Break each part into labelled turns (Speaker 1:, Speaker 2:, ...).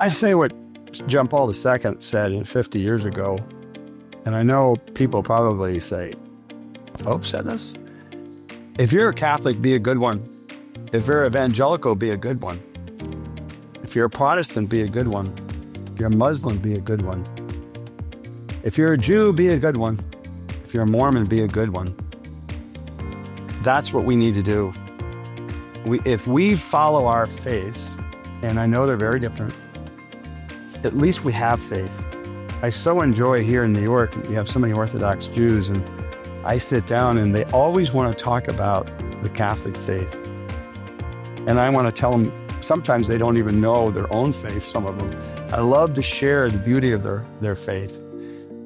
Speaker 1: I say what John Paul II said 50 years ago, and I know people probably say, Pope said this? If you're a Catholic, be a good one. If you're evangelical, be a good one. If you're a Protestant, be a good one. If you're a Muslim, be a good one. If you're a Jew, be a good one. If you're a Mormon, be a good one. That's what we need to do. If we follow our faiths, and I know they're very different, at least we have faith. I so enjoy here in New York, you have so many Orthodox Jews, and I sit down and they always want to talk about the Catholic faith. And I want to tell them, sometimes they don't even know their own faith, some of them. I love to share the beauty of their faith.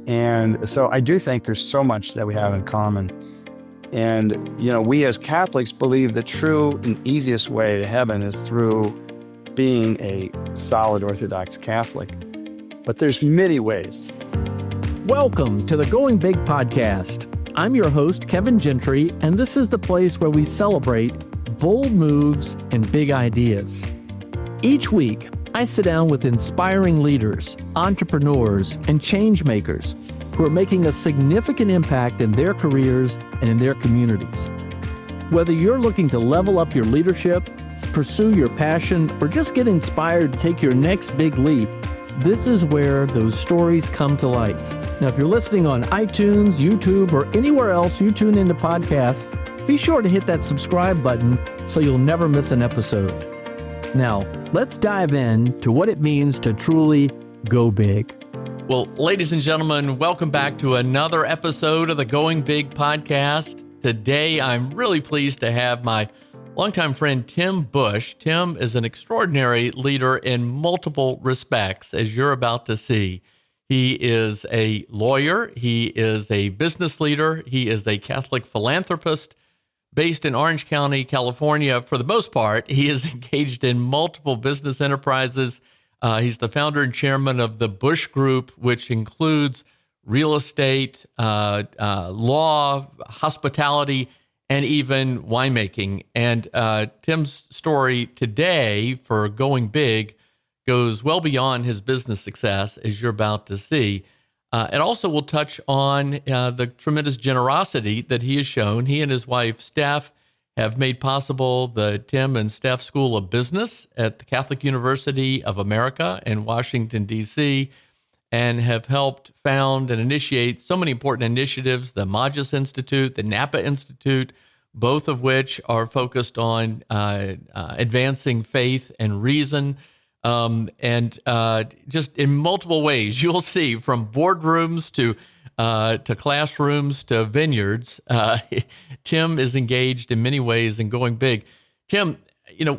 Speaker 1: And so I do think there's so much that we have in common. And, we as Catholics believe the true and easiest way to heaven is through being a solid Orthodox Catholic. But there's many ways.
Speaker 2: Welcome to the Going Big podcast. I'm your host, Kevin Gentry, and this is the place where we celebrate bold moves and big ideas. Each week, I sit down with inspiring leaders, entrepreneurs, and change makers who are making a significant impact in their careers and in their communities. Whether you're looking to level up your leadership, pursue your passion, or just get inspired to take your next big leap, this is where those stories come to life. Now, if you're listening on iTunes, YouTube, or anywhere else you tune into podcasts, be sure to hit that subscribe button so you'll never miss an episode. Now, let's dive in to what it means to truly go big.
Speaker 3: Well, ladies and gentlemen, welcome back to another episode of the Going Big podcast. Today, I'm really pleased to have my longtime friend, Tim Busch. Tim is an extraordinary leader in multiple respects, as you're about to see. He is a lawyer. He is a business leader. He is a Catholic philanthropist based in Orange County, California. For the most part, he is engaged in multiple business enterprises. He's the founder and chairman of the Busch Group, which includes real estate, law, hospitality, and even winemaking. And Tim's story today for Going Big goes well beyond his business success, as you're about to see. It also will touch on the tremendous generosity that he has shown. He and his wife, Steph, have made possible the Tim and Steph School of Business at the Catholic University of America in Washington, D.C., and have helped found and initiate so many important initiatives, the Magis Institute, the Napa Institute, both of which are focused on advancing faith and reason, and just in multiple ways. You'll see, from boardrooms to classrooms to vineyards, Tim is engaged in many ways in going big. Tim,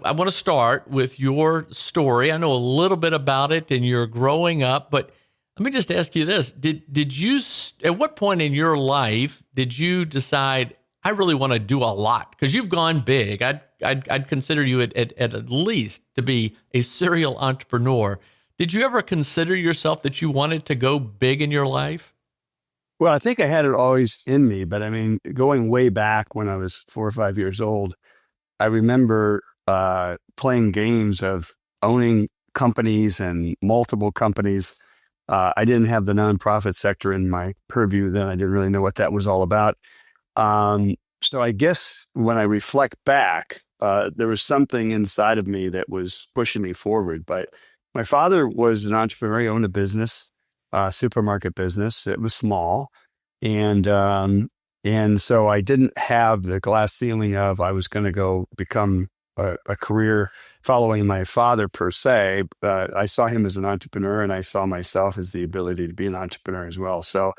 Speaker 3: I want to start with your story. I know a little bit about it and you're growing up, but let me just ask you this. Did you, at what point in your life did you decide, I really want to do a lot? Because you've gone big. I'd consider you at least to be a serial entrepreneur. Did you ever consider yourself that you wanted to go big in your life?
Speaker 1: Well, I think I had it always in me, but going way back when I was 4 or 5 years old, I remember playing games of owning companies and multiple companies. I didn't have the nonprofit sector in my purview then. I didn't really know what that was all about. So I guess when I reflect back, there was something inside of me that was pushing me forward. But my father was an entrepreneur. He owned a business, supermarket business. It was small. And so I didn't have the glass ceiling of I was going to go become a career following my father per se. I saw him as an entrepreneur, and I saw myself as the ability to be an entrepreneur as well. So,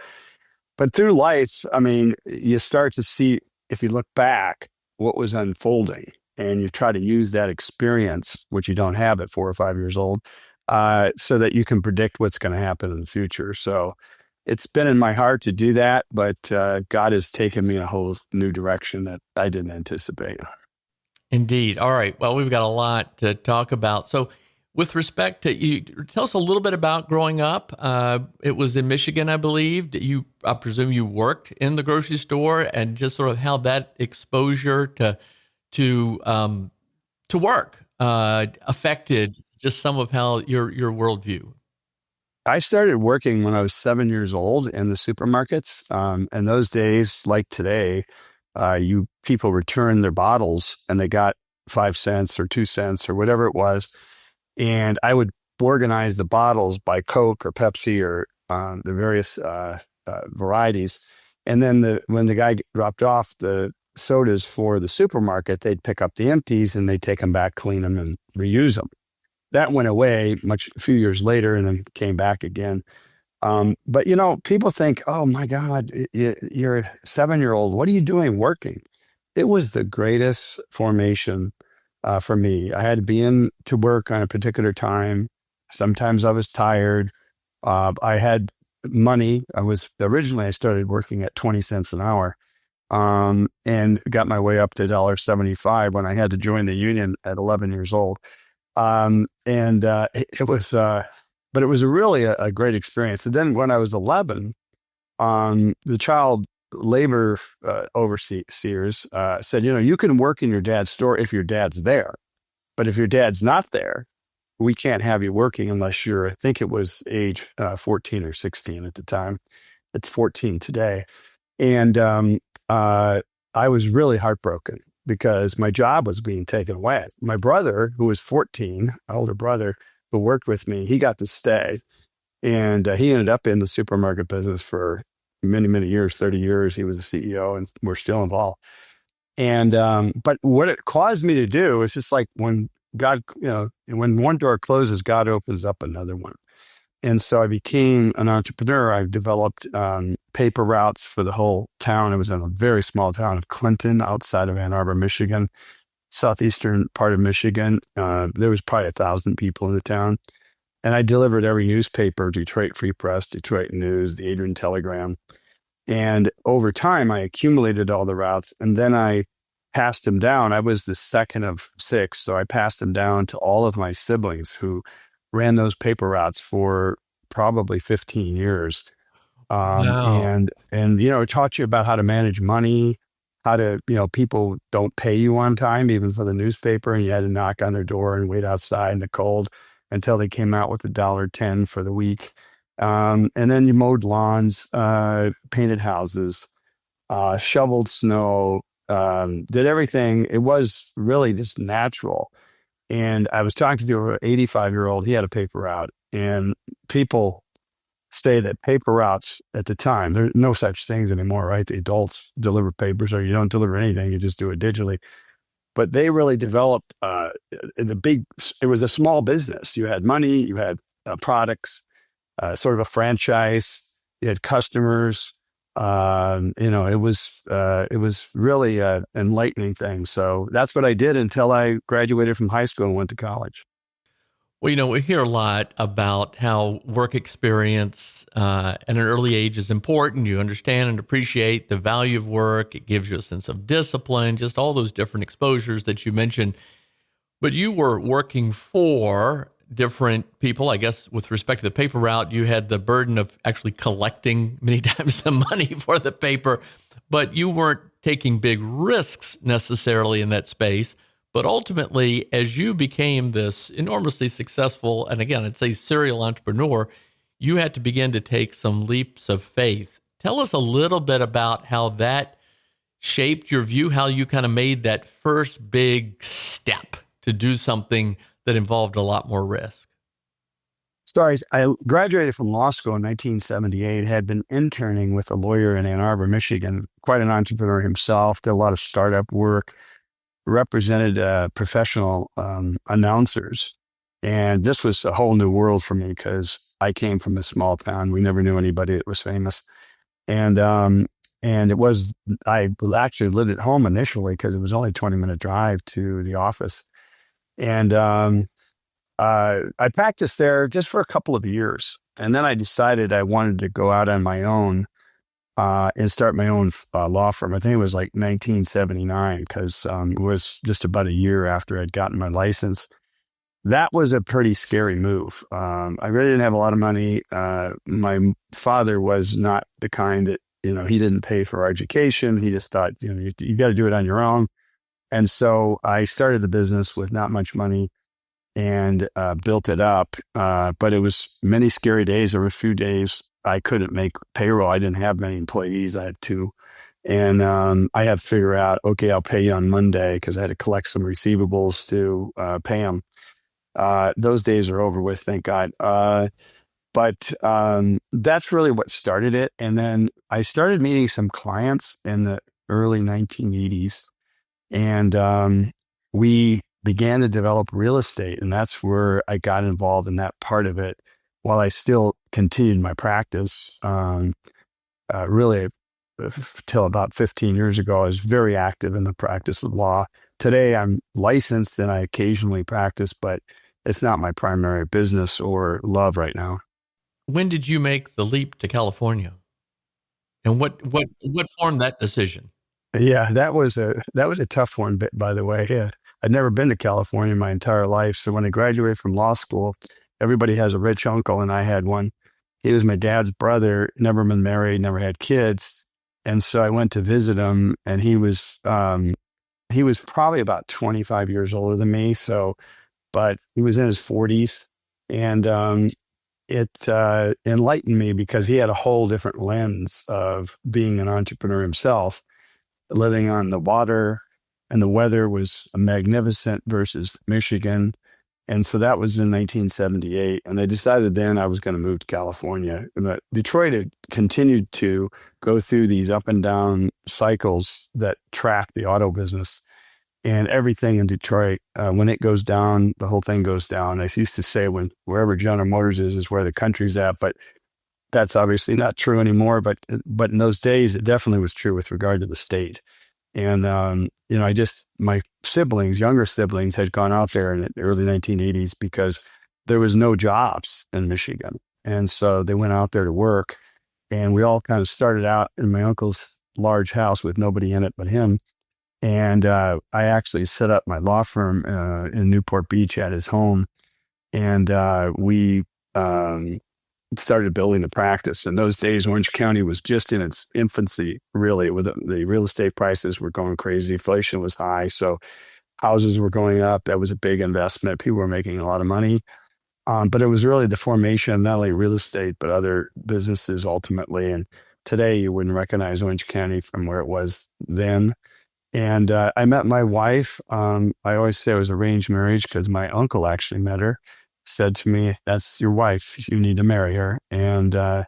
Speaker 1: but through life, you start to see, if you look back, what was unfolding, and you try to use that experience, which you don't have at 4 or 5 years old, so that you can predict what's going to happen in the future. So it's been in my heart to do that, but God has taken me in a whole new direction that I didn't anticipate.
Speaker 3: Indeed. All right. Well, we've got a lot to talk about. So with respect to you, tell us a little bit about growing up. It was in Michigan, I believe. I presume you worked in the grocery store, and just sort of how that exposure to work affected just some of how your worldview.
Speaker 1: I started working when I was 7 years old in the supermarkets. And those days, like today, you people returned their bottles and they got 5 cents or 2 cents or whatever it was. And I would organize the bottles by Coke or Pepsi or the various varieties. And then when the guy dropped off the sodas for the supermarket, they'd pick up the empties and they'd take them back, clean them, and reuse them. That went away a few years later and then came back again. But people think, oh my God, you're a 7-year-old. What are you doing working? It was the greatest formation for me. I had to be in to work on a particular time. Sometimes I was tired. I had money. I started working at 20 cents an hour, and got my way up to $1.75 when I had to join the union at 11 years old. It was, but it was really a great experience. And then when I was 11, the child labor overseers said, you can work in your dad's store if your dad's there. But if your dad's not there, we can't have you working unless I think it was age 14 or 16 at the time. It's 14 today. And I was really heartbroken because my job was being taken away. My brother, who was 14, older brother, who worked with me, he got to stay. And he ended up in the supermarket business for many, many years, 30 years. He was a CEO and we're still involved. And, but what it caused me to do is just like when God, when one door closes, God opens up another one. And so I became an entrepreneur. I developed paper routes for the whole town. It was in a very small town of Clinton outside of Ann Arbor, Michigan, southeastern part of Michigan. There was probably 1,000 people in the town. And I delivered every newspaper, Detroit Free Press, Detroit News, the Adrian Telegram. And over time, I accumulated all the routes, and then I passed them down. I was the second of 6, so I passed them down to all of my siblings who ran those paper routes for probably 15 years.
Speaker 3: Wow.
Speaker 1: And it taught you about how to manage money, how to, people don't pay you on time, even for the newspaper, and you had to knock on their door and wait outside in the cold until they came out with $1.10 for the week. And then you mowed lawns, painted houses, shoveled snow, did everything. It was really just natural. And I was talking to an 85-year-old. He had a paper route, and people say that paper routes at the time, there's no such things anymore, right? The adults deliver papers, or you don't deliver anything, you just do it digitally. But they really developed it was a small business. You had money, you had products, sort of a franchise, you had customers. It was really an enlightening thing. So that's what I did until I graduated from high school and went to college.
Speaker 3: Well, we hear a lot about how work experience at an early age is important. You understand and appreciate the value of work. It gives you a sense of discipline, just all those different exposures that you mentioned. But you were working for different people. I guess with respect to the paper route, you had the burden of actually collecting many times the money for the paper, but you weren't taking big risks necessarily in that space. But ultimately, as you became this enormously successful, and again, I'd say serial entrepreneur, you had to begin to take some leaps of faith. Tell us a little bit about how that shaped your view, how you kind of made that first big step to do something that involved a lot more risk.
Speaker 1: Sorry, I graduated from law school in 1978, had been interning with a lawyer in Ann Arbor, Michigan, quite an entrepreneur himself, did a lot of startup work, represented professional announcers. And this was a whole new world for me because I came from a small town. We never knew anybody that was famous. And I actually lived at home initially because it was only a 20-minute drive to the office. And I practiced there just for a couple of years. And then I decided I wanted to go out on my own and start my own law firm. I think it was like 1979 because it was just about a year after I'd gotten my license. That was a pretty scary move. I really didn't have a lot of money. My father was not the kind that, he didn't pay for our education. He just thought, you got to do it on your own. And so I started the business with not much money. and built it up. But it was many scary days. There were a few days I couldn't make payroll. I didn't have many employees. I had two. And I had to figure out, okay, I'll pay you on Monday because I had to collect some receivables to pay them. Those days are over with, thank God. But that's really what started it. And then I started meeting some clients in the early 1980s, and we began to develop real estate. And that's where I got involved in that part of it while I still continued my practice. Really, till about 15 years ago, I was very active in the practice of law. Today, I'm licensed and I occasionally practice, but it's not my primary business or love right now.
Speaker 3: When did you make the leap to California? And what formed that decision?
Speaker 1: Yeah, that was a tough one, by the way. Yeah. I'd never been to California my entire life. So when I graduated from law school, everybody has a rich uncle, and I had one. He was my dad's brother, never been married, never had kids. And so I went to visit him, and he was probably about 25 years older than me. So, but he was in his 40s, and it enlightened me because he had a whole different lens of being an entrepreneur himself, living on the water, and the weather was magnificent versus Michigan. And so that was in 1978. And I decided then I was going to move to California. But Detroit had continued to go through these up and down cycles that track the auto business. And everything in Detroit, when it goes down, the whole thing goes down. I used to say wherever General Motors is where the country's at, but that's obviously not true anymore. But in those days, it definitely was true with regard to the state. And, my siblings, younger siblings, had gone out there in the early 1980s because there was no jobs in Michigan. And so they went out there to work, and we all kind of started out in my uncle's large house with nobody in it but him. And I actually set up my law firm in Newport Beach at his home. And we started building the practice. In those days, Orange County was just in its infancy, really. With the real estate prices were going crazy. Inflation was high. So houses were going up. That was a big investment. People were making a lot of money. But it was really the formation of not only real estate, but other businesses ultimately. And today, you wouldn't recognize Orange County from where it was then. And I met my wife. I always say it was arranged marriage because my uncle actually met her, said to me, "That's your wife. You need to marry her." And I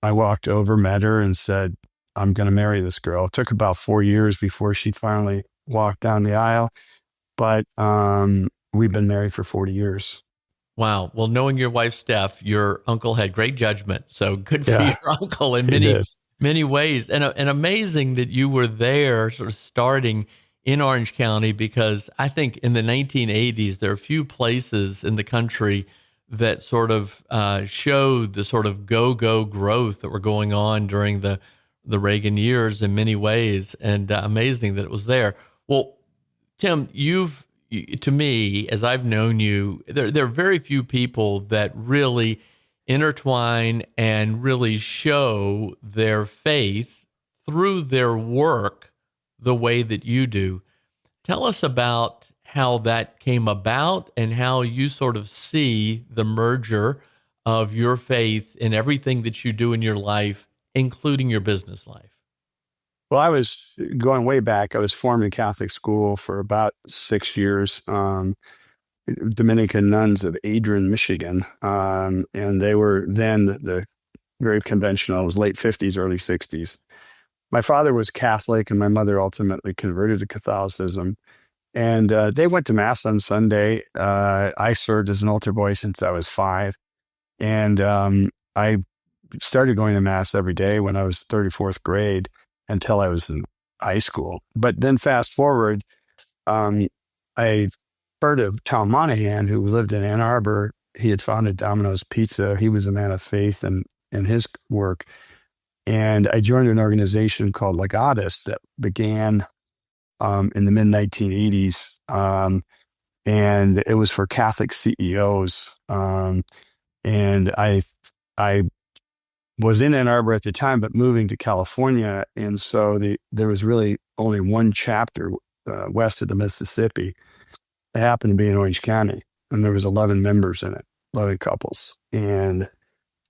Speaker 1: walked over, met her, and said, "I'm going to marry this girl." It took about 4 years before she finally walked down the aisle. But we've been married for 40 years.
Speaker 3: Wow. Well, knowing your wife, Steph, your uncle had great judgment. So good for
Speaker 1: Yeah,
Speaker 3: your uncle in
Speaker 1: he did.
Speaker 3: many ways. And amazing that you were there sort of starting in Orange County, because I think in the 1980s, there are a few places in the country that sort of showed the sort of go-go growth that were going on during the Reagan years in many ways, and amazing that it was there. Well, Tim, to me, as I've known you, there are very few people that really intertwine and really show their faith through their work the way that you do. Tell us about how that came about and how you sort of see the merger of your faith in everything that you do in your life, including your business life.
Speaker 1: Well, I was going way back. I was formed in Catholic school for about 6 years. Dominican nuns of Adrian, Michigan. And they were then the very conventional. It was late 50s, early 60s. My father was Catholic, and my mother ultimately converted to Catholicism. And they went to Mass on Sunday. I served as an altar boy since I was 5. And I started going to Mass every day when I was 34th grade until I was in high school. But then fast forward, I heard of Tom Monahan, who lived in Ann Arbor. He had founded Domino's Pizza. He was a man of faith in his work. And I joined an organization called Legatus that began in the mid-1980s. And it was for Catholic CEOs. And I was in Ann Arbor at the time, but moving to California. And so there was really only one chapter west of the Mississippi. happened to be in Orange County, and there was 11 members in it, 11 couples. And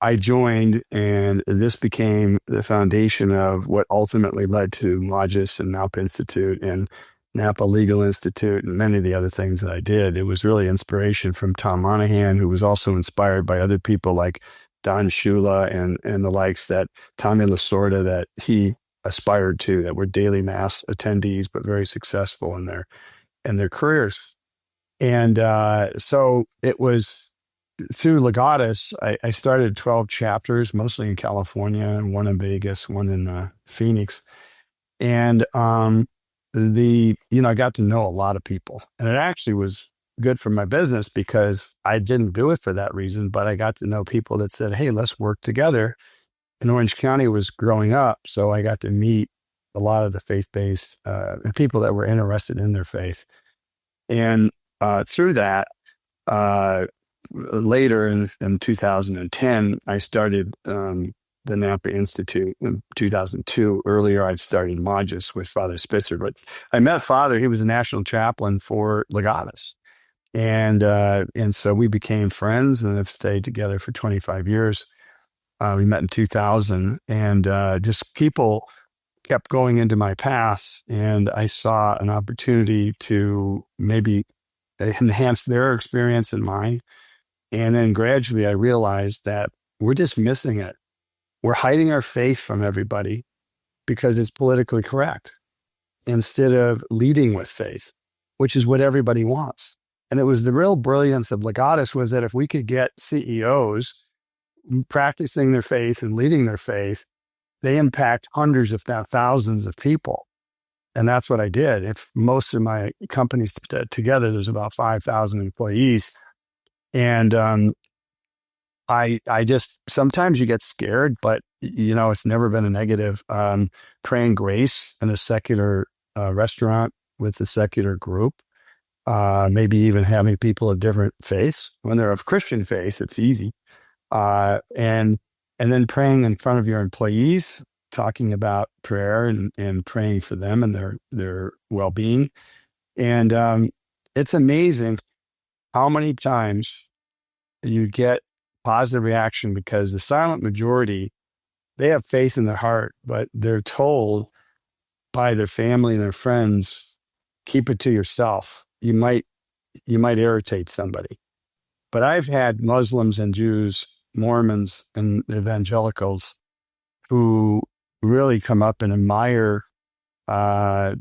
Speaker 1: I joined, and this became the foundation of what ultimately led to Magis and Napa Institute and Napa Legal Institute and many of the other things that I did. It was really inspiration from Tom Monahan, who was also inspired by other people like Don Shula and the likes, that Tommy Lasorda, that he aspired to, that were daily mass attendees, but very successful in their careers. And so it was through Legatus, I started 12 chapters, mostly in California, and one in Vegas, one in Phoenix. And I got to know a lot of people. And it actually was good for my business because I didn't do it for that reason, but I got to know people that said, hey, let's work together. And Orange County was growing up, so I got to meet a lot of the faith-based and people that were interested in their faith. And through that, later in 2010, I started the Napa Institute. In 2002, earlier, I'd started Magis with Father Spitzer. But I met Father. He was a national chaplain for Legatus. And so we became friends and have stayed together for 25 years. We met in 2000, and just people kept going into my paths, and I saw an opportunity to maybe enhance their experience and mine. And then gradually I realized that we're just missing it. We're hiding our faith from everybody because it's politically correct instead of leading with faith, which is what everybody wants. And it was the real brilliance of Legatus, was that if we could get CEOs practicing their faith and leading their faith, they impact hundreds, if not thousands of people. And that's what I did. If most of my companies together, there's about 5,000 employees. And I just, sometimes you get scared, but it's never been a negative. Praying grace in a secular restaurant with a secular group, maybe even having people of different faiths. When they're of Christian faith, it's easy. And then praying in front of your employees, talking about prayer and praying for them and their well-being. And it's amazing how many times you get positive reaction, because the silent majority, they have faith in their heart, but they're told by their family and their friends, keep it to yourself. You might irritate somebody. But I've had Muslims and Jews, Mormons and evangelicals who really come up and admire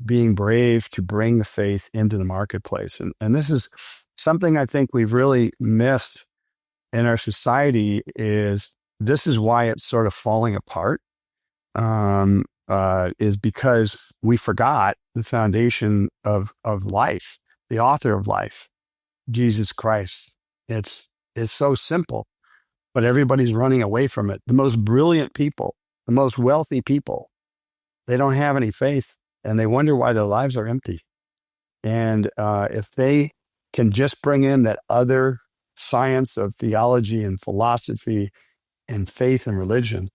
Speaker 1: being brave to bring the faith into the marketplace. And this is something I think we've really missed in our society. This is why it's sort of falling apart, is because we forgot the foundation of life, the author of life, Jesus Christ. It's so simple, but everybody's running away from it. The most brilliant people, the most wealthy people, they don't have any faith, and they wonder why their lives are empty. And if they can just bring in that other science of theology and philosophy and faith and religion,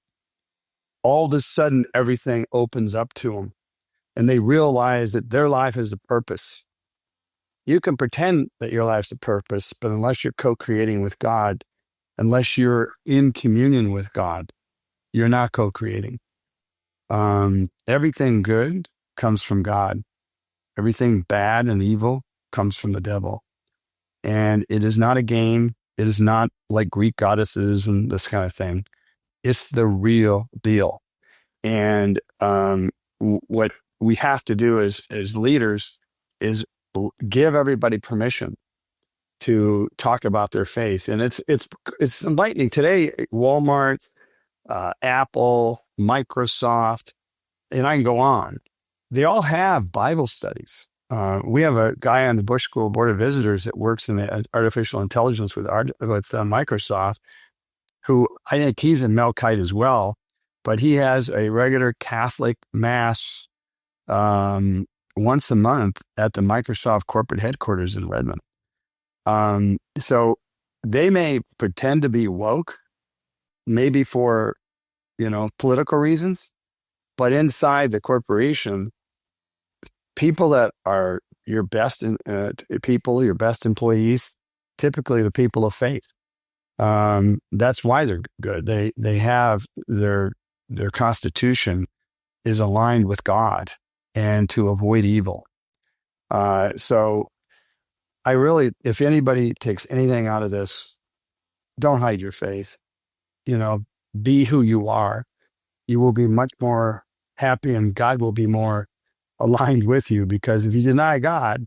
Speaker 1: all of a sudden everything opens up to them, and they realize that their life is a purpose. You can pretend that your life's a purpose, but unless you're co-creating with God, unless you're in communion with God, you're not co-creating. Everything good comes from God. Everything bad and evil comes from the devil. And it is not a game. It is not like Greek goddesses and this kind of thing. It's the real deal. And what we have to do as leaders is give everybody permission to talk about their faith. And it's enlightening. Today, Walmart, Apple, Microsoft, and I can go on. They all have Bible studies. We have a guy on the Busch School Board of Visitors that works in artificial intelligence with Microsoft, who I think he's in Melkite as well, but he has a regular Catholic mass once a month at the Microsoft corporate headquarters in Redmond. So they may pretend to be woke, maybe for, political reasons, but inside the corporation, people that are, your best people, your best employees, typically the people of faith. That's why they're good. They have their constitution is aligned with God and to avoid evil. So I really, if anybody takes anything out of this, don't hide your faith. Be who you are. You will be much more happy, and God will be more aligned with you, because if you deny God,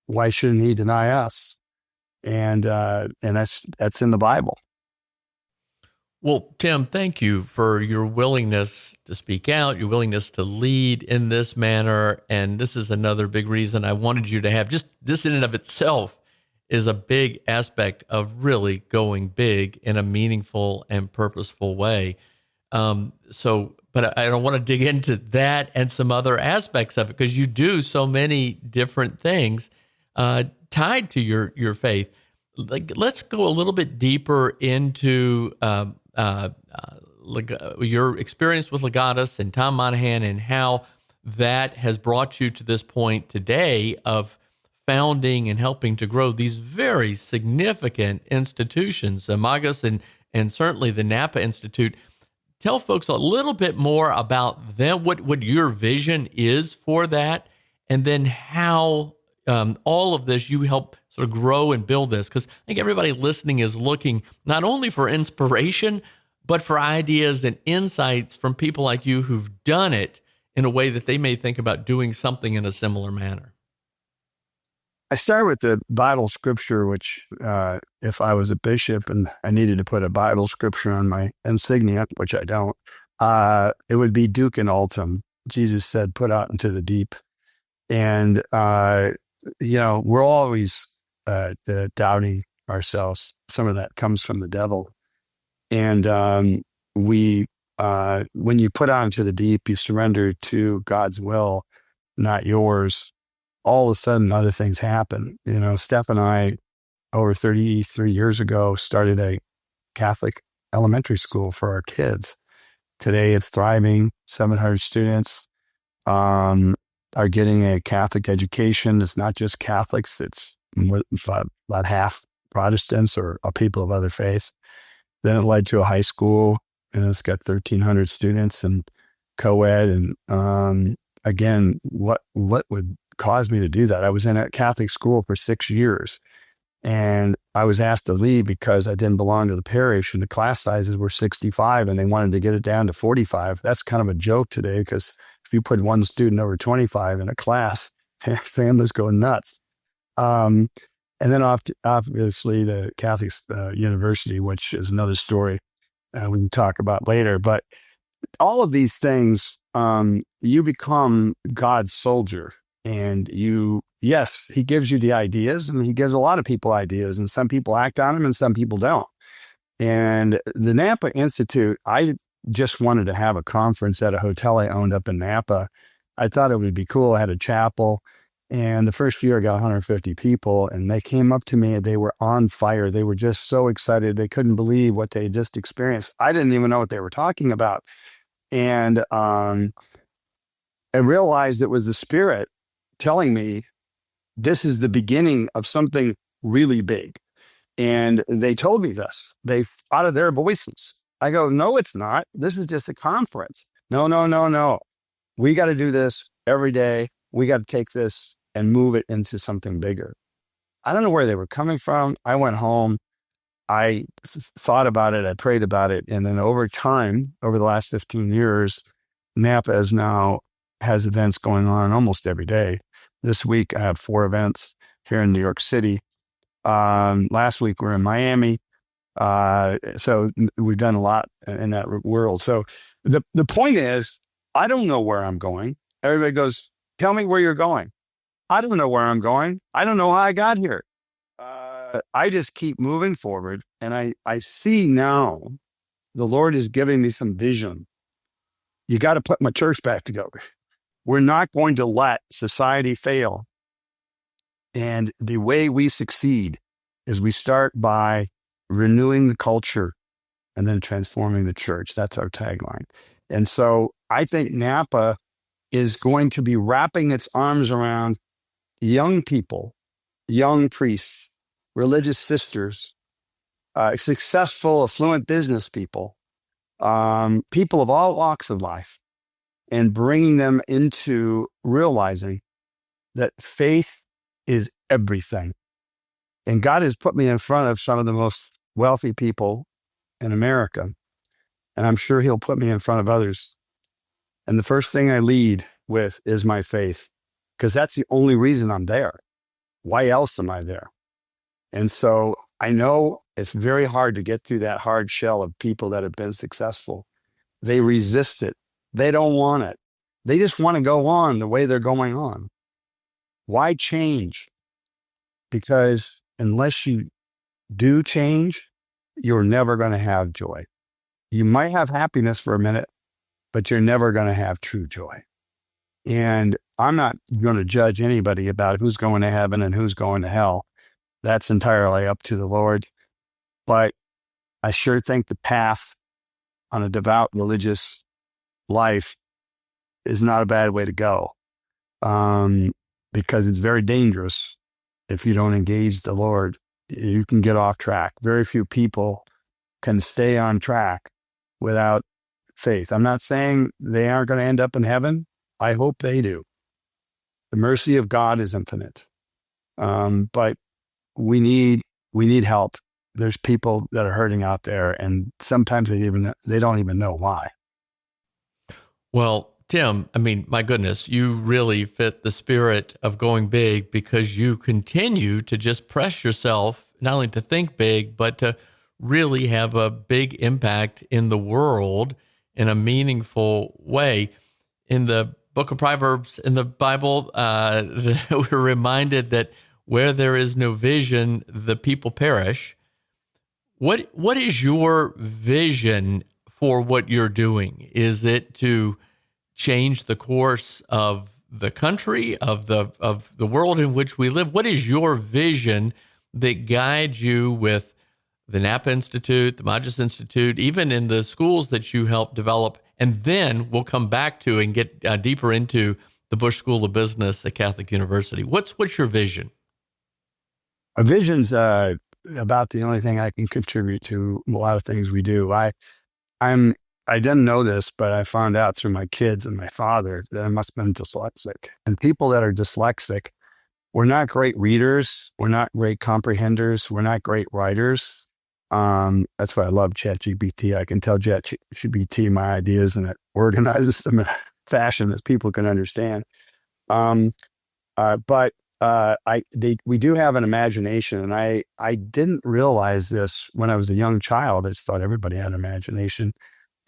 Speaker 1: why shouldn't he deny us? And that's in the Bible.
Speaker 3: Well, Tim, thank you for your willingness to speak out, your willingness to lead in this manner. And this is another big reason I wanted you to have. Just this in and of itself is a big aspect of really going big in a meaningful and purposeful way. But I don't want to dig into that and some other aspects of it, because you do so many different things tied to your faith. Let's go a little bit deeper into your experience with Legatus and Tom Monahan, and how that has brought you to this point today of founding and helping to grow these very significant institutions, Magis and certainly the Napa Institute. Tell folks a little bit more about them, what your vision is for that, and then how all of this, you help sort of grow and build this. Because I think everybody listening is looking not only for inspiration, but for ideas and insights from people like you who've done it in a way that they may think about doing something in a similar manner.
Speaker 1: I start with the Bible scripture, which if I was a bishop and I needed to put a Bible scripture on my insignia, which I don't, it would be Duke and Altum. Jesus said, put out into the deep. And, we're always doubting ourselves. Some of that comes from the devil. And when you put out into the deep, you surrender to God's will, not yours. All of a sudden, other things happen. Steph and I, over 33 years ago, started a Catholic elementary school for our kids. Today, it's thriving. 700 students are getting a Catholic education. It's not just Catholics. It's about half Protestants or people of other faiths. Then it led to a high school, and it's got 1,300 students and co-ed. And again, what would cause me to do that? I was in a Catholic school for 6 years, and I was asked to leave because I didn't belong to the parish, and the class sizes were 65, and they wanted to get it down to 45. That's kind of a joke today, because if you put one student over 25 in a class, families go nuts. And then obviously the Catholic University, which is another story we can talk about later. But all of these things, you become God's soldier. And yes, he gives you the ideas, and he gives a lot of people ideas, and some people act on them and some people don't. And the Napa Institute, I just wanted to have a conference at a hotel I owned up in Napa. I thought it would be cool. I had a chapel, and the first year I got 150 people, and they came up to me and they were on fire. They were just so excited. They couldn't believe what they had just experienced. I didn't even know what they were talking about. And I realized it was the Spirit telling me, this is the beginning of something really big. And they told me this. They out of their voices. I go, no, it's not. This is just a conference. No. We got to do this every day. We got to take this and move it into something bigger. I don't know where they were coming from. I went home. I thought about it. I prayed about it. And then over time, over the last 15 years, Napa has events going on almost every day. This week, I have 4 events here in New York City. Last week, we're in Miami. So we've done a lot in that world. So the point is, I don't know where I'm going. Everybody goes, tell me where you're going. I don't know where I'm going. I don't know how I got here. I just keep moving forward. And I see now the Lord is giving me some vision. You got to put my church back together. We're not going to let society fail. And the way we succeed is we start by renewing the culture and then transforming the church. That's our tagline. And so I think Napa is going to be wrapping its arms around young people, young priests, religious sisters, successful, affluent business people, people of all walks of life, and bringing them into realizing that faith is everything. And God has put me in front of some of the most wealthy people in America. And I'm sure he'll put me in front of others. And the first thing I lead with is my faith, because that's the only reason I'm there. Why else am I there? And so I know it's very hard to get through that hard shell of people that have been successful. They resist it. They don't want it. They just want to go on the way they're going on. Why change? Because unless you do change, you're never going to have joy. You might have happiness for a minute, but you're never going to have true joy. And I'm not going to judge anybody about who's going to heaven and who's going to hell. That's entirely up to the Lord. But I sure think the path on a devout religious life is not a bad way to go, because it's very dangerous if you don't engage the Lord. You can get off track. Very few people can stay on track without faith. I'm not saying they aren't going to end up in heaven. I hope they do. The mercy of God is infinite. But we need help. There's people that are hurting out there, and sometimes they don't even know why.
Speaker 3: Well, Tim, I mean, my goodness, you really fit the spirit of going big, because you continue to just press yourself not only to think big, but to really have a big impact in the world in a meaningful way. In the book of Proverbs in the Bible, we're reminded that where there is no vision, the people perish. What is your vision for what you're doing? Is it to change the course of the country, of the world in which we live? What is your vision that guides you with the Napa Institute, the Magis Institute, even in the schools that you help develop? And then we'll come back to and get deeper into the Busch School of Business at Catholic University. What's your vision?
Speaker 1: A vision's about the only thing I can contribute to a lot of things we do. I didn't know this, but I found out through my kids and my father that I must have been dyslexic. And people that are dyslexic, we're not great readers. We're not great comprehenders. We're not great writers. That's why I love ChatGPT. I can tell ChatGPT my ideas, and it organizes them in a fashion that people can understand. But we do have an imagination, and I didn't realize this when I was a young child. I just thought everybody had an imagination,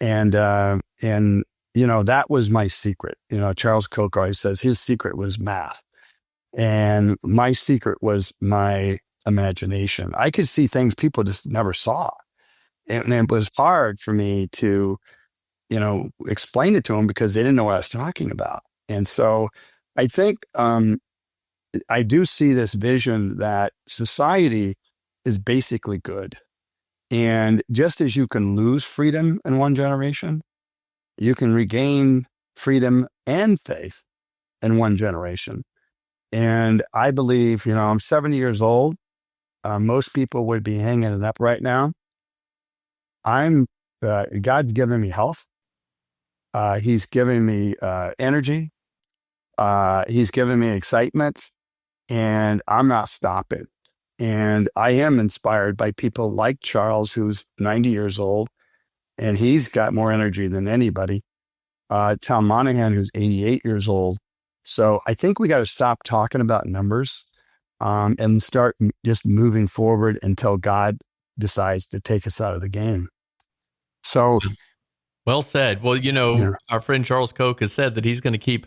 Speaker 1: and that was my secret. Charles Koch always says his secret was math, and my secret was my imagination. I could see things people just never saw, and it was hard for me to explain it to them because they didn't know what I was talking about. And so I think I do see this vision that society is basically good. And just as you can lose freedom in one generation, you can regain freedom and faith in one generation. And I believe, I'm 70 years old. Most people would be hanging it up right now. God's given me health. He's given me energy. He's given me excitement. And I'm not stopping. And I am inspired by people like Charles, who's 90 years old, and he's got more energy than anybody. Tom Monahan, who's 88 years old. So I think we got to stop talking about numbers and start just moving forward until God decides to take us out of the game. So,
Speaker 3: well said. Well, our friend Charles Koch has said that he's going to keep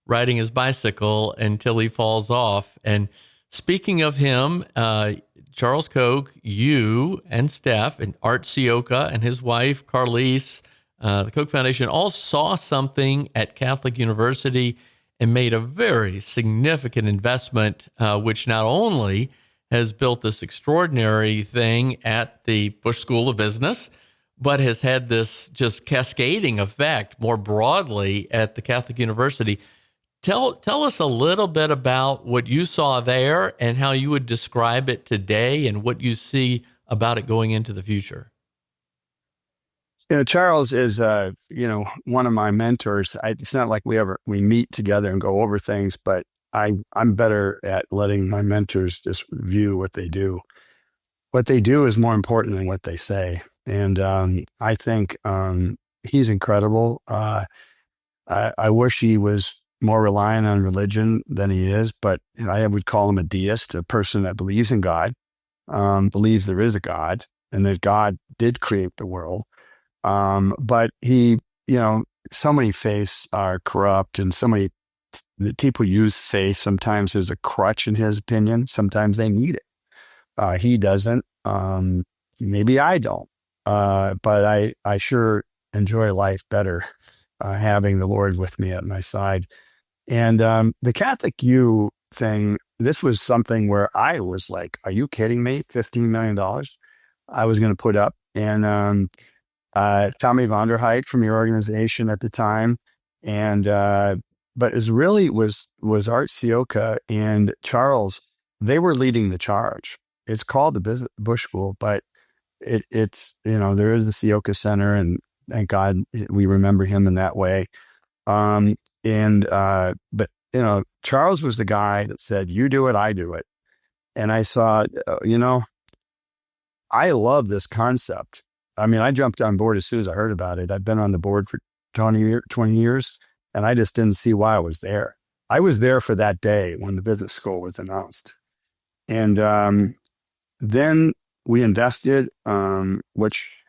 Speaker 3: riding his bicycle until he falls off. And speaking of him, Charles Koch, you and Steph and Art Sioka and his wife, Carlise, the Koch Foundation, all saw something at Catholic University and made a very significant investment, which not only has built this extraordinary thing at the Busch School of Business, but has had this just cascading effect more broadly at the Catholic University. Tell us a little bit about what you saw there and how you would describe it today and what you see about it going into the future.
Speaker 1: Charles is, one of my mentors. It's not like we meet together and go over things, but I'm better at letting my mentors just view what they do. What they do is more important than what they say. And I think he's incredible. I wish he was more reliant on religion than he is, but I would call him a deist, a person that believes in God, believes there is a God and that God did create the world. But he, so many faiths are corrupt, and so many people use faith sometimes as a crutch in his opinion. Sometimes they need it. He doesn't. Maybe I don't. But I sure enjoy life better having the Lord with me at my side. And the Catholic U thing, this was something where I was like, are you kidding me? $15 million I was going to put up. And Tommy Vonderheit from your organization at the time. And but it really was Art Sioka and Charles. They were leading the charge. It's called the Busch School, but it's there is the Sioka Center, and thank God we remember him in that way. But Charles was the guy that said, "You do it, I do it," and I saw, I love this concept. I mean, I jumped on board as soon as I heard about it. I've been on the board for 20 years, and I just didn't see why I was there. I was there for that day when the business school was announced. And then we invested, which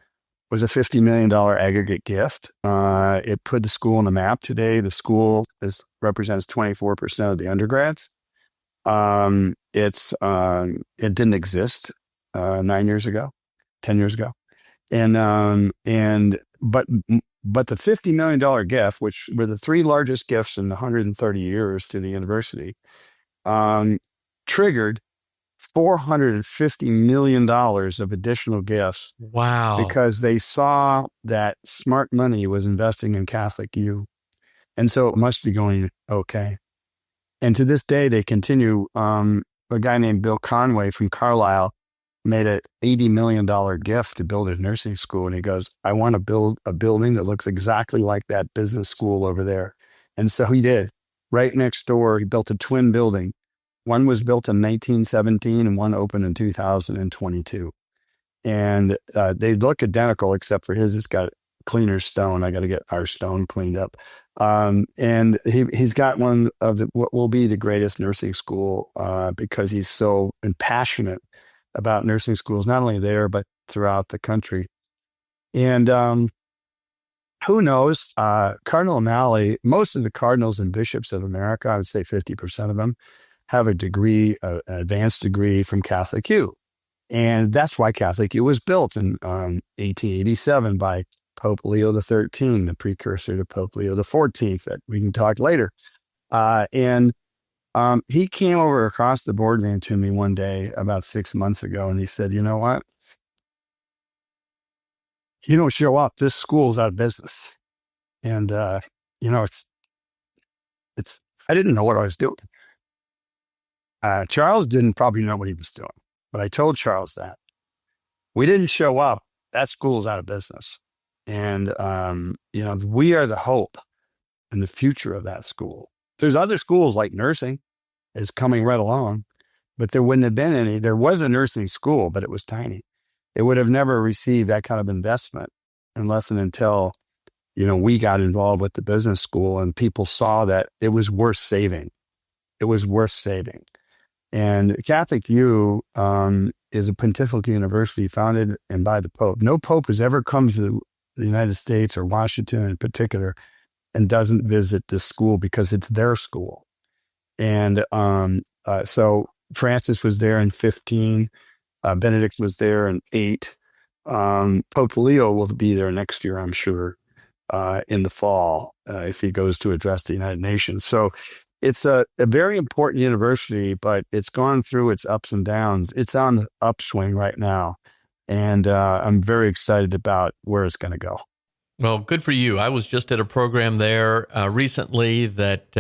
Speaker 1: was a $50 million aggregate gift. It put the school on the map today. The school represents 24% of the undergrads. It didn't exist 9 years ago, 10 years ago. But the $50 million gift, which were the three largest gifts in 130 years to the university, triggered $450 million of additional gifts.
Speaker 3: Wow.
Speaker 1: Because they saw that smart money was investing in Catholic U. And so it must be going okay. And to this day, they continue. A guy named Bill Conway from Carlisle made an $80 million gift to build a nursing school. And he goes, I want to build a building that looks exactly like that business school over there. And so he did. Right next door, he built a twin building. One was built in 1917 and one opened in 2022. And they look identical, except for his has got cleaner stone. I got to get our stone cleaned up. And he's got one of what will be the greatest nursing school because he's so passionate about nursing schools, not only there, but throughout the country. And who knows? Cardinal O'Malley, most of the cardinals and bishops of America, I would say 50% of them, have a degree, an advanced degree from Catholic U. And that's why Catholic U was built in 1887 by Pope Leo XIII, the precursor to Pope Leo XIV, that we can talk later. He came over across the boardroom to me one day about 6 months ago, and he said, you know what? You don't show up, this school's out of business. And, it's I didn't know what I was doing. Charles didn't probably know what he was doing, but I told Charles that. We didn't show up, that school's out of business. And, we are the hope and the future of that school. There's other schools like nursing is coming right along, but there wouldn't have been any. There was a nursing school, but it was tiny. It would have never received that kind of investment unless and until, we got involved with the business school and people saw that it was worth saving. It was worth saving. And Catholic U is a pontifical university founded and by the Pope. No Pope has ever come to the United States or Washington in particular and doesn't visit this school because it's their school. And so Francis was there in 15. Benedict was there in 8. Pope Leo will be there next year, I'm sure, in the fall, if he goes to address the United Nations. So it's a very important university, but it's gone through its ups and downs. It's on the upswing right now. And I'm very excited about where it's going to go.
Speaker 3: Well, good for you. I was just at a program there recently that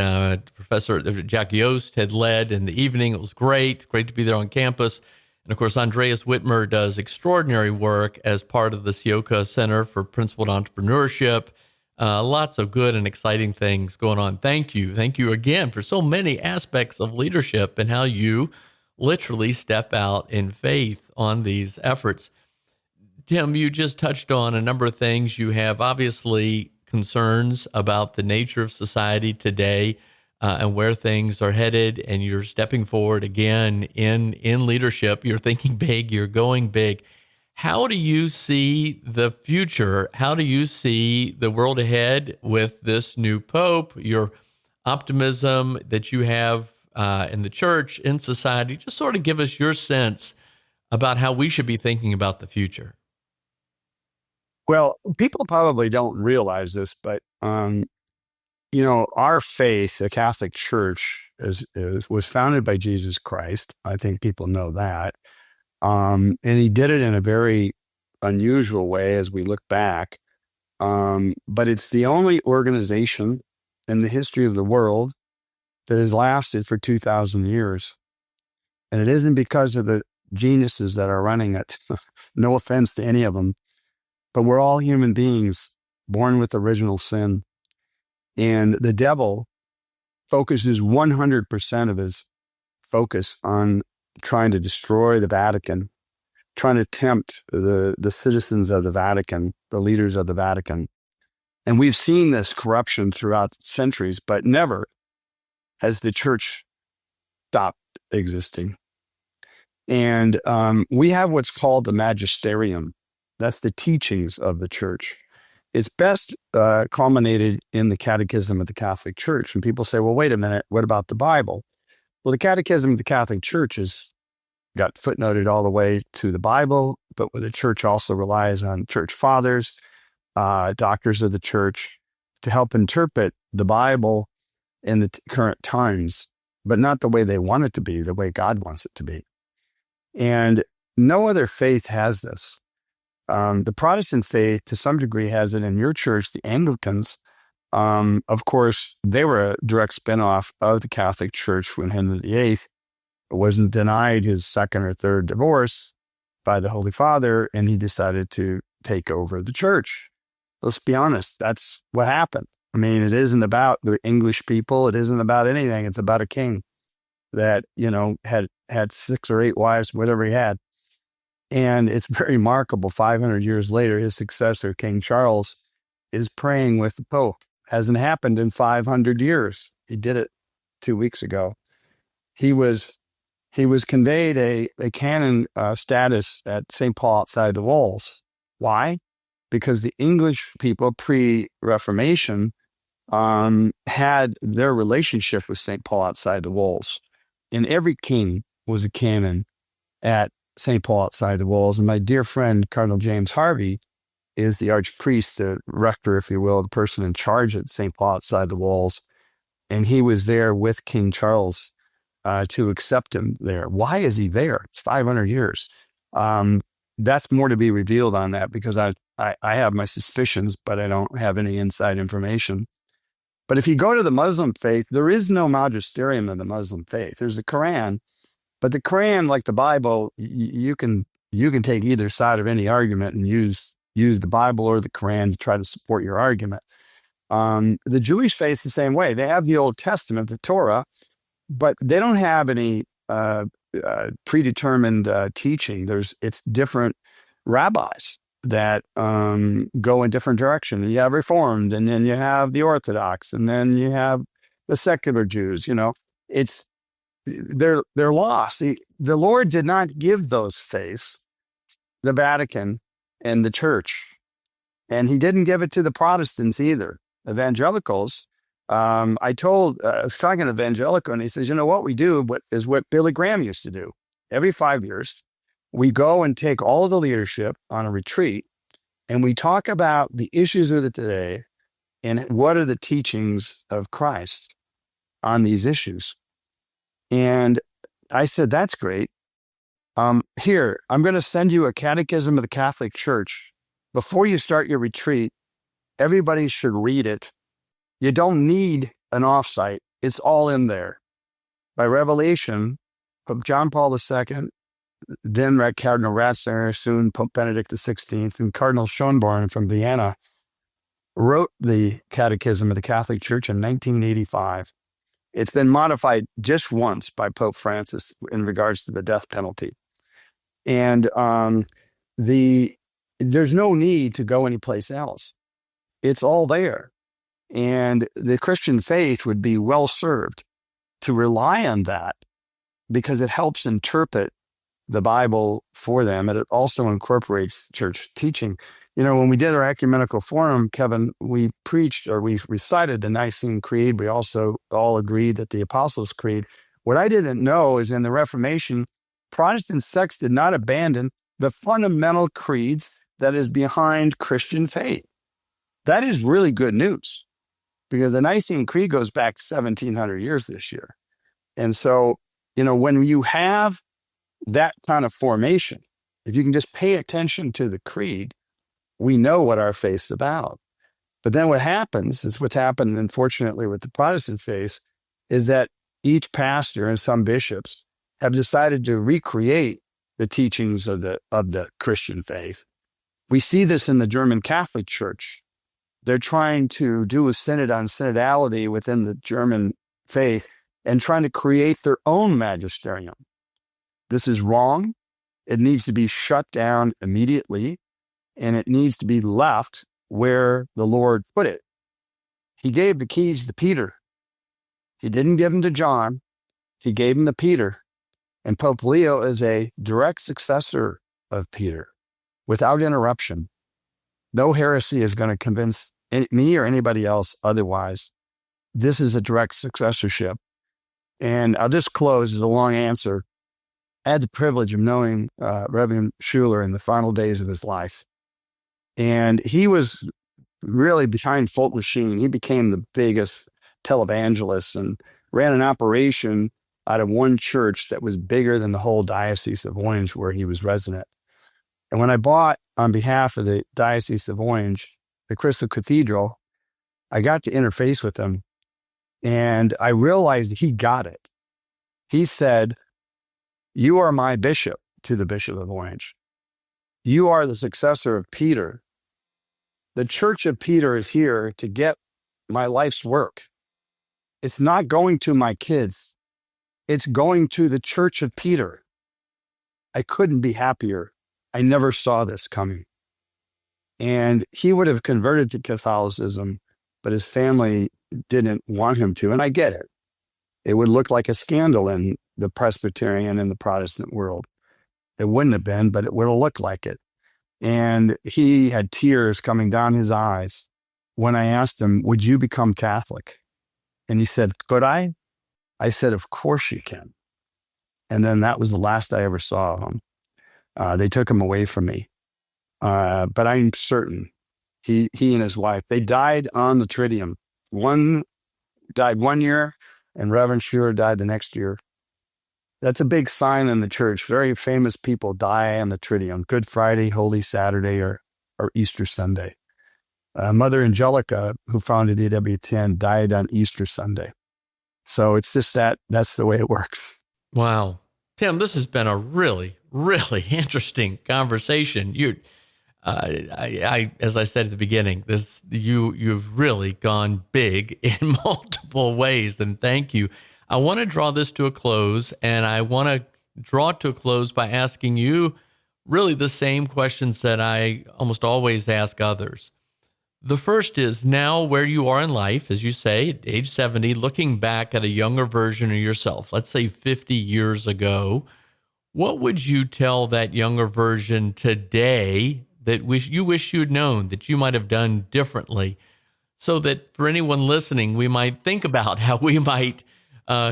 Speaker 3: Professor Jack Yost had led in the evening. It was great to be there on campus. And of course, Andreas Whitmer does extraordinary work as part of the Sioka Center for Principled Entrepreneurship. Lots of good and exciting things going on. Thank you. Thank you again for so many aspects of leadership and how you literally step out in faith on these efforts. Tim, you just touched on a number of things. You have obviously concerns about the nature of society today and where things are headed, and you're stepping forward again in leadership. You're thinking big, you're going big. How do you see the future? How do you see the world ahead with this new pope, your optimism that you have in the church, in society? Just sort of give us your sense about how we should be thinking about the future.
Speaker 1: Well, people probably don't realize this, but our faith, the Catholic Church, was founded by Jesus Christ. I think people know that, and he did it in a very unusual way as we look back. But it's the only organization in the history of the world that has lasted for 2,000 years, and it isn't because of the geniuses that are running it. No offense to any of them. But we're all human beings born with original sin. And the devil focuses 100% of his focus on trying to destroy the Vatican, trying to tempt the citizens of the Vatican, the leaders of the Vatican. And we've seen this corruption throughout centuries, but never has the church stopped existing. And we have what's called the magisterium. That's the teachings of the church. It's best culminated in the Catechism of the Catholic Church. And people say, well, wait a minute, what about the Bible? Well, the Catechism of the Catholic Church has got footnoted all the way to the Bible, but the church also relies on church fathers, doctors of the church, to help interpret the Bible in the current times, but not the way they want it to be, the way God wants it to be. And no other faith has this. The Protestant faith, to some degree, has it in your church, the Anglicans. Of course, they were a direct spinoff of the Catholic Church when Henry VIII wasn't denied his second or third divorce by the Holy Father, and he decided to take over the church. Let's be honest, that's what happened. I mean, it isn't about the English people. It isn't about anything. It's about a king that, had 6 or 8 wives, whatever he had. And it's very remarkable. 500 years later, his successor, King Charles, is praying with the Pope. Hasn't happened in 500 years. He did it 2 weeks ago. He was conveyed a canon status at St. Paul outside the walls. Why? Because the English people pre-Reformation had their relationship with St. Paul outside the walls. And every king was a canon at St. Paul outside the walls. And my dear friend, Cardinal James Harvey, is the archpriest, the rector, if you will, the person in charge at St. Paul outside the walls. And he was there with King Charles to accept him there. Why is he there? It's 500 years. That's more to be revealed on that, because I have my suspicions, but I don't have any inside information. But if you go to the Muslim faith, there is no magisterium in the Muslim faith. There's the Quran. But the Quran, like the Bible, you can take either side of any argument and use the Bible or the Quran to try to support your argument. The Jewish faith the same way. They have the Old Testament, the Torah, but they don't have any predetermined teaching. It's different rabbis that go in different directions. You have Reformed, and then you have the Orthodox, and then you have the secular Jews. They're lost. The Lord did not give those faiths the Vatican and the church, and he didn't give it to the Protestants either. Evangelicals, I was talking to an evangelical, and he says, what we do is what Billy Graham used to do. Every 5 years, we go and take all of the leadership on a retreat, and we talk about the issues of the today and what are the teachings of Christ on these issues. And I said, that's great. Here, I'm going to send you a catechism of the Catholic Church. Before you start your retreat, Everybody should read it. You don't need an offsite. It's all in there. By revelation, Pope John Paul II, then Cardinal Ratzinger, soon Pope Benedict XVI, and Cardinal Schönborn from Vienna wrote the Catechism of the Catholic Church in 1985. It's been modified just once by Pope Francis in regards to the death penalty. And there's no need to go anyplace else. It's all there. And the Christian faith would be well served to rely on that because it helps interpret the Bible for them. And it also incorporates church teaching. You know, when we did our ecumenical forum, Kevin, we recited the Nicene Creed. We also all agreed that the Apostles' Creed. What I didn't know is in the Reformation, Protestant sects did not abandon the fundamental creeds that is behind Christian faith. That is really good news because the Nicene Creed goes back 1,700 years this year. And so, you know, when you have that kind of formation, if you can just pay attention to the creed, we know what our faith's about. But then what happens is what's happened, unfortunately, with the Protestant faith is that each pastor and some bishops have decided to recreate the teachings of the Christian faith. We see this in the German Catholic Church. They're trying to do a synod on synodality within the German faith and trying to create their own magisterium. This is wrong. It needs to be shut down immediately, and it needs to be left where the Lord put it. He gave the keys to Peter. He didn't give them to John. He gave them to Peter. And Pope Leo is a direct successor of Peter without interruption. No heresy is going to convince me or anybody else otherwise. This is a direct successorship. And I'll just close as a long answer. I had the privilege of knowing Reverend Schuler in the final days of his life. And he was really behind Fulton Sheen. He became the biggest televangelist and ran an operation out of one church that was bigger than the whole Diocese of Orange where he was resident. And when I bought, on behalf of the Diocese of Orange, the Crystal Cathedral, I got to interface with him. And I realized he got it. He said, "You are my bishop," to the Bishop of Orange. "You are the successor of Peter. The Church of Peter is here to get my life's work. It's not going to my kids. It's going to the Church of Peter." I couldn't be happier. I never saw this coming. And he would have converted to Catholicism, but his family didn't want him to. And I get it. It would look like a scandal in the Presbyterian and the Protestant world. It wouldn't have been, but it would have looked like it. And he had tears coming down his eyes when I asked him, "Would you become Catholic?" And he said, "Could I?" I said, "Of course you can." And then that was the last I ever saw of him. They took him away from me. But I'm certain he and his wife, they died on the Triduum. One died 1 year, and Reverend Schuler died the next year. That's a big sign in the church. Very famous people die on the Triduum: Good Friday, Holy Saturday, or Easter Sunday. Mother Angelica, who founded EWTN, died on Easter Sunday. So it's just that's the way it works.
Speaker 3: Wow. Tim, this has been a really, really interesting conversation. As I said at the beginning, you've really gone big in multiple ways, and thank you. I want to draw this to a close, and I want to draw it to a close by asking you really the same questions that I almost always ask others. The first is, now where you are in life, as you say, at age 70, looking back at a younger version of yourself, let's say 50 years ago, what would you tell that younger version today that you wish you'd known, that you might have done differently, so that for anyone listening, we might think about how we might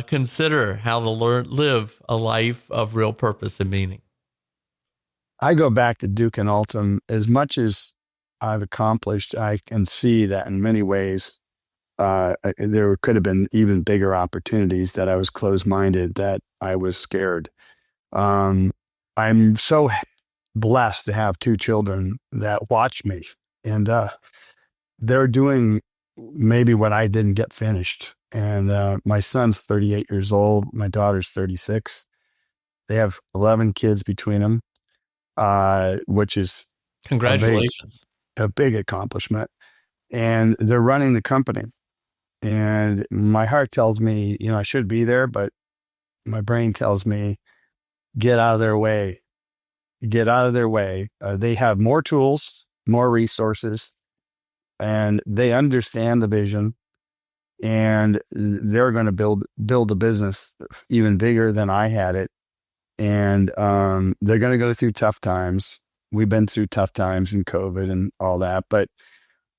Speaker 3: consider how to live a life of real purpose and meaning?
Speaker 1: I go back to Duke and Altum. As much as I've accomplished, I can see that in many ways there could have been even bigger opportunities, that I was closed-minded, that I was scared. I'm so blessed to have two children that watch me. And they're doing maybe what I didn't get finished. And my son's 38 years old. My daughter's 36. They have 11 kids between them, which is
Speaker 3: Congratulations.
Speaker 1: a big accomplishment. And they're running the company. And my heart tells me, I should be there, but my brain tells me, get out of their way. Get out of their way. They have more tools, more resources, and they understand the vision. And they're going to build a business even bigger than I had it. And they're going to go through tough times. We've been through tough times in COVID and all that, but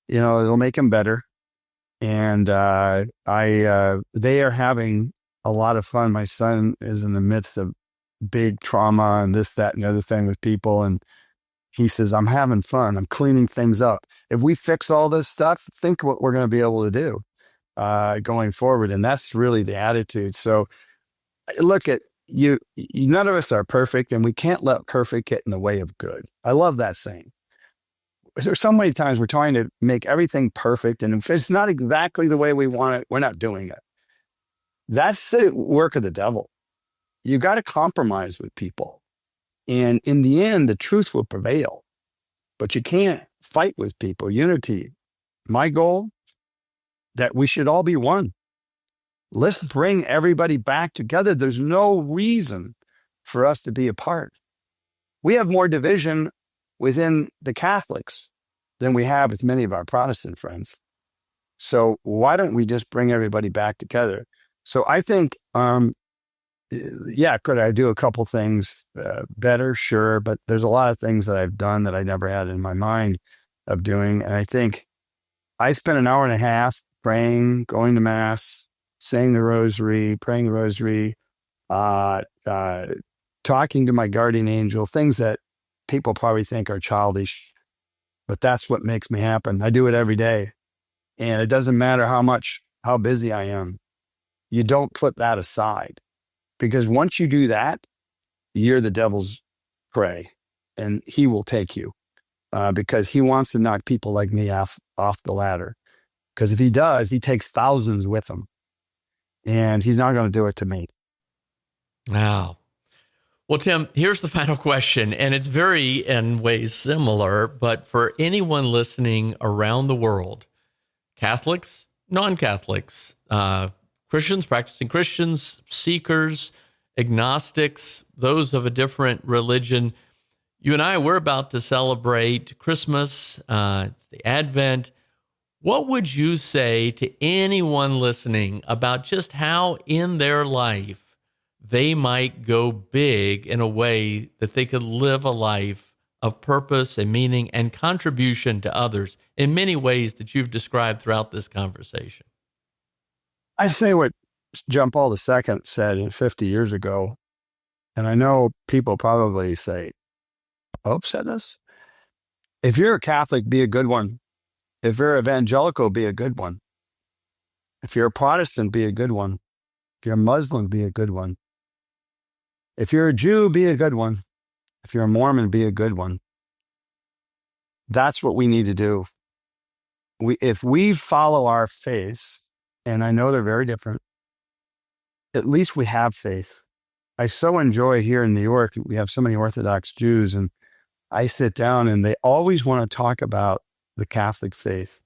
Speaker 1: it'll make them better. And they are having a lot of fun. My son is in the midst of big trauma and this, that, and the other thing with people. And he says, I'm having fun. I'm cleaning things up. If we fix all this stuff, think what we're going to be able to do going forward. And that's really the attitude. So look at you. None of us are perfect, and we can't let perfect get in the way of good. I love that saying. There's so many times we're trying to make everything perfect, and if it's not exactly the way we want it, we're not doing it. That's the work of the devil. You got to compromise with people. And in the end, the truth will prevail. But you can't fight with people. Unity. My goal, that we should all be one. Let's bring everybody back together. There's no reason for us to be apart. We have more division within the Catholics than we have with many of our Protestant friends. So why don't we just bring everybody back together? So I think, could I do a couple things better? Sure. But there's a lot of things that I've done that I never had in my mind of doing. And I think I spent an hour and a half praying, going to mass, saying the rosary, praying the rosary, talking to my guardian angel, things that people probably think are childish, but that's what makes me happen. I do it every day. And it doesn't matter how busy I am. You don't put that aside, because once you do that, you're the devil's prey, and he will take you because he wants to knock people like me off the ladder. Because if he does, he takes thousands with him, and he's not going to do it to me.
Speaker 3: Wow. Well, Tim, here's the final question, and it's very, in ways, similar, but for anyone listening around the world, Catholics, non-Catholics, Christians, practicing Christians, seekers, agnostics, those of a different religion, you and I, we're about to celebrate Christmas, it's the Advent. What would you say to anyone listening about just how in their life they might go big in a way that they could live a life of purpose and meaning and contribution to others in many ways that you've described throughout this conversation?
Speaker 1: I say what John Paul II said 50 years ago, and I know people probably say, Pope said this? If you're a Catholic, be a good one. If you're evangelical, be a good one. If you're a Protestant, be a good one. If you're a Muslim, be a good one. If you're a Jew, be a good one. If you're a Mormon, be a good one. That's what we need to do. If we follow our faiths, and I know they're very different, at least we have faith. I so enjoy here in New York, we have so many Orthodox Jews, and I sit down and they always want to talk about the Catholic faith.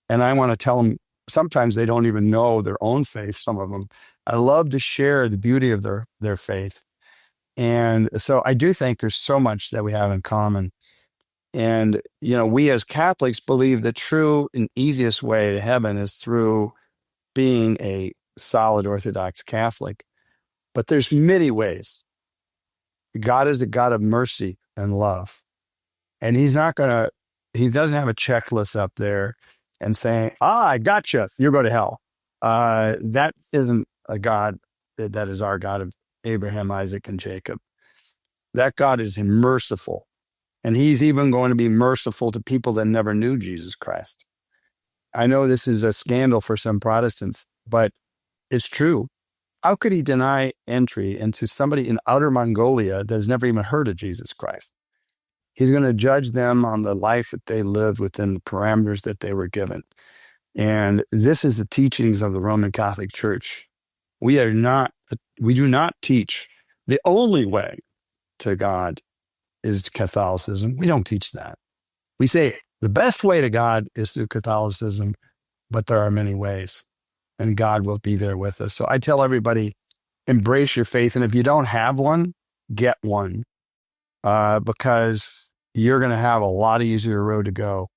Speaker 1: And I want to tell them, sometimes they don't even know their own faith, some of them. I love to share the beauty of their faith. And so I do think there's so much that we have in common. And, we as Catholics believe the true and easiest way to heaven is through being a solid Orthodox Catholic. But there's many ways. God is a God of mercy and love. And he doesn't have a checklist up there and saying, I got you, you'll go to hell. That isn't a God that is our God of Abraham, Isaac, and Jacob. That God is merciful. And he's even going to be merciful to people that never knew Jesus Christ. I know this is a scandal for some Protestants, but it's true. How could he deny entry into somebody in outer Mongolia that has never even heard of Jesus Christ? He's going to judge them on the life that they lived within the parameters that they were given. And this is the teachings of the Roman Catholic Church. We do not teach the only way to God is Catholicism. We don't teach that. We say the best way to God is through Catholicism, but there are many ways, and God will be there with us. So I tell everybody, embrace your faith. And if you don't have one, get one, because you're going to have a lot easier road to go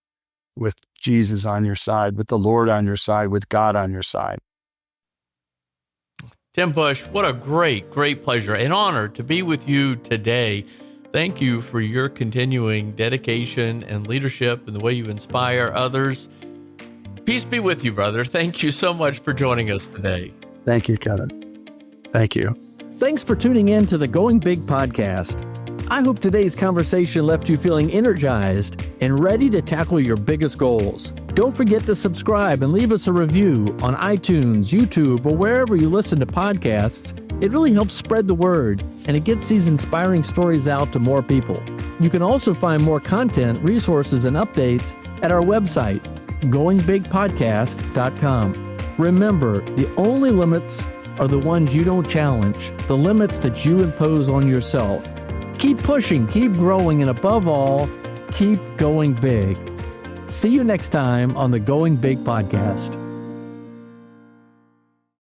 Speaker 1: with Jesus on your side, with the Lord on your side, with God on your side.
Speaker 3: Tim Busch, what a great pleasure and honor to be with you today. Thank you for your continuing dedication and leadership and the way you inspire others. Peace be with you, brother. Thank you so much for joining us today.
Speaker 1: Thank you, Kevin. Thank you.
Speaker 2: Thanks for tuning in to the Going Big podcast. I hope today's conversation left you feeling energized and ready to tackle your biggest goals. Don't forget to subscribe and leave us a review on iTunes, YouTube, or wherever you listen to podcasts. It really helps spread the word, and it gets these inspiring stories out to more people. You can also find more content, resources, and updates at our website, goingbigpodcast.com. Remember, the only limits are the ones you don't challenge, the limits that you impose on yourself. Keep pushing, keep growing, and above all, keep going big. See you next time on the Going Big podcast.